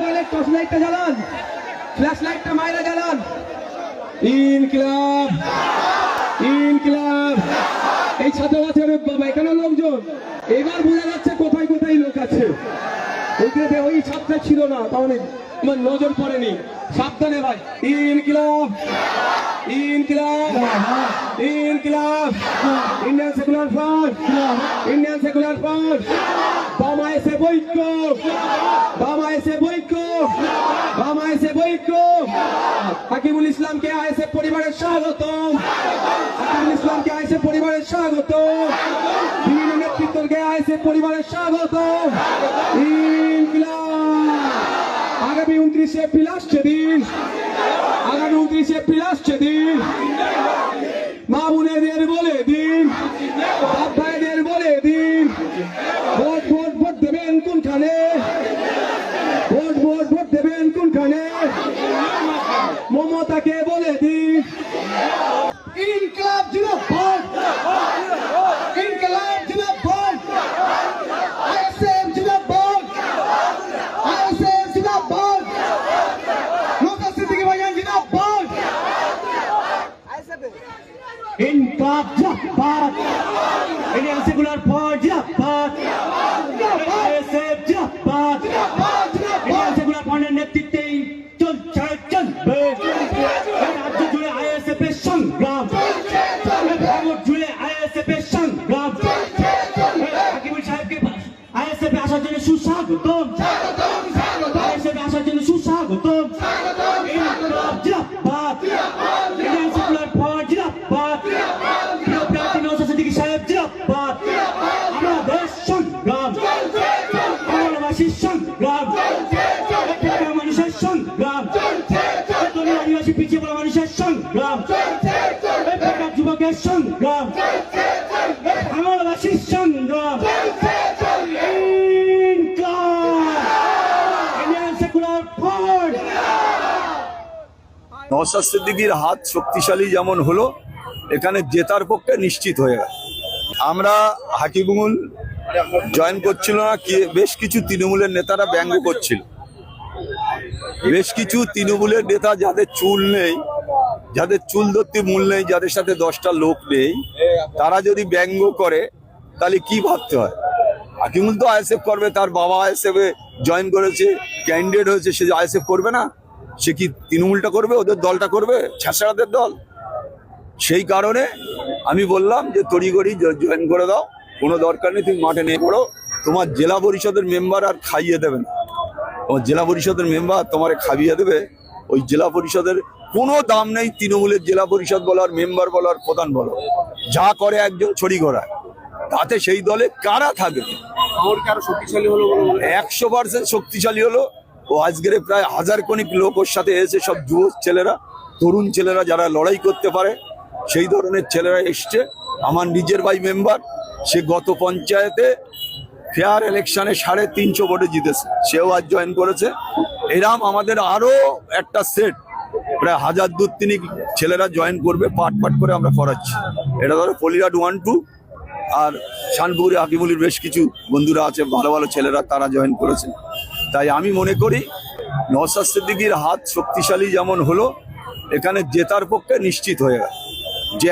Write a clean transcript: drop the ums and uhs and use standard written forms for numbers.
মোবাইলের টর্চ লাইটটা জ্বালান, ফ্ল্যাশ লাইটটা মাইরা জ্বালান। ইনকিলাব ইনকিলাব। এই ছাত্র বাচ্চাদের বাবা এখানে লোকজন, এবার বোঝা যাচ্ছে কোথায় কোথায় লোক আছে। ওইখানে ওই ছাত্র ছিল না, তাহলে আমার নজর পড়েনি। সাবধানে ভাই। ইনকিলাব ইনকিলাব ইনকিলাব। Indian Secular Front, Indian Secular Front. বামা এসে বৈক্য, বামা এসে বৈক্য, বামা এসে বৈক্য। হাকিমুল ইসলামকে আইএসএফ পরিবারের স্বাগতম, হাকিমুল ইসলামকে আইএসএফ পরিবারের স্বাগতম, বিভিন্ন নেতৃত্বকে আইএসএফ পরিবারের স্বাগতম। ইনকিলাব। আগামী 29 এপ্রিল আসছে দিন, আগামী 29 এপ্রিল আসছে দিন। মা বোনেদের বলে দিন, বাপ ভাইদের বলে দিন, ভোট ভোট ভোট দেবেন কোনখানে, ভোট ভোট ভোট দেবেন কোনখানে। মমতাকে বলে দিন। ইনকিলাব জিন্দাবাদ, ইনকিলাব জিন্দাবাদ, আইএসএফ জিন্দাবাদ, আইএসএফ জিন্দাবাদ, নওশাদ সিদ্দিকী ভাইজান জিন্দাবাদ। ইনকিলাব জিন্দাবাদ, ইন্ডিয়ান সেকুলার ফ্রন্ট জিন্দাবাদ, আইএসএফ জিন্দাবাদ, ইন্ডিয়ান সেকুলার ফ্রন্টের নেতৃত্বে চলছে চলবে। রাজ্য জুড়ে আইএসএফ এর সংগ্রাম, ভারত জুড়ে আইএসএফ এর সংগ্রাম। হাকিমুল সাহেবকে আইএসএফ এ আসার জন্য সুস্বাগতম, আইএসএফ এ আসার জন্য সুস্বাগতম। ইনকিলাব জিন্দাবাদ, ইন্ডিয়ান সেকুলার ফ্রন্ট জিন্দাবাদ, প্রিয় প্রার্থী নওশাদ সিদ্দিকী সাহেব জিন্দাবাদ। আমাদের সংগ্রাম, বাংলাবাসীর সংগ্রাম, মানুষের সংগ্রাম, আদিবাসী পিছিয়ে পড়া মানুষের সংগ্রাম, বেকার যুবকের সংগ্রাম, বাংলাবাসীর সংগ্রাম। Indian Secular Front. নওশাদ সিদ্দিকীর হাত শক্তিশালী যেমন হলো, এখানে জেতার পক্ষে নিশ্চিত হয়ে গেল। আমরা হাকিমুল জয়েন করছিল না, বেশ কিছু তৃণমূলের নেতারা ব্যঙ্গ করছিল। বেশ কিছু তৃণমূলের নেতা যাদের চুল নেই, যাদের চুল ধরতে মূল নেই, যাদের সাথে 10টা লোক নেই, তারা যদি ব্যঙ্গ করে তাহলে কি ভাবতে হয়। হাকিমুল তো আইএসএফ করবে, তার বাবা আইএসএফ এ জয়েন করেছে, ক্যান্ডিডেট হয়েছে, সে আইএসএফ করবে না? সে কি তৃণমূলটা করবে, ওদের দলটা করবে, ছ্যাঁচড়াদের দল? সেই কারণে আমি বললাম যে তড়িঘড়ি জয়েন করে দাও, কোনো দরকার নেই, তুমি মাঠে নিয়ে পড়ো। তোমার জেলা পরিষদের মেম্বার আর খাইয়ে দেবে না, তোমার জেলা পরিষদের মেম্বার তোমারে খাইয়ে দেবে। ওই জেলা পরিষদের কোনো দাম নেই, তৃণমূলের জেলা পরিষদ বলার, মেম্বার বলার, প্রধান বলো, যা করে একজন ছড়ি ঘোড়ায়, তাতে সেই দলে কারা থাকবে? 100% শক্তিশালী হলো। ও আজকের প্রায় 1000 কণিক লোক ওর সাথে এসে, সব যুব ছেলেরা, তরুণ ছেলেরা যারা লড়াই করতে পারে, সেই ধরনের ছেলেরা এসছে। আমার নিজের ভাই মেম্বার, সে গত পঞ্চায়েতে ফেয়ার ইলেকশনে 350 ভোটে জিতেছে, সেও আজ জয়েন করেছে। এরম আমাদের আরো একটা সেট প্রায় 1000-2000 ছেলেরা জয়েন করবে, পাট পাট করে আমরা করাচ্ছি। এটা ধরো পলিরাট 1-2 আর শানপুরে হাকিমুলের বেশ কিছু বন্ধুরা আছে, ভালো ভালো ছেলেরা, তারা জয়েন করেছে। তাই আমি মনে করি নওশাদ সিদ্দিকীর হাত শক্তিশালী যেমন হলো, এখানে জেতার পক্ষে নিশ্চিত হয়ে গেল। যে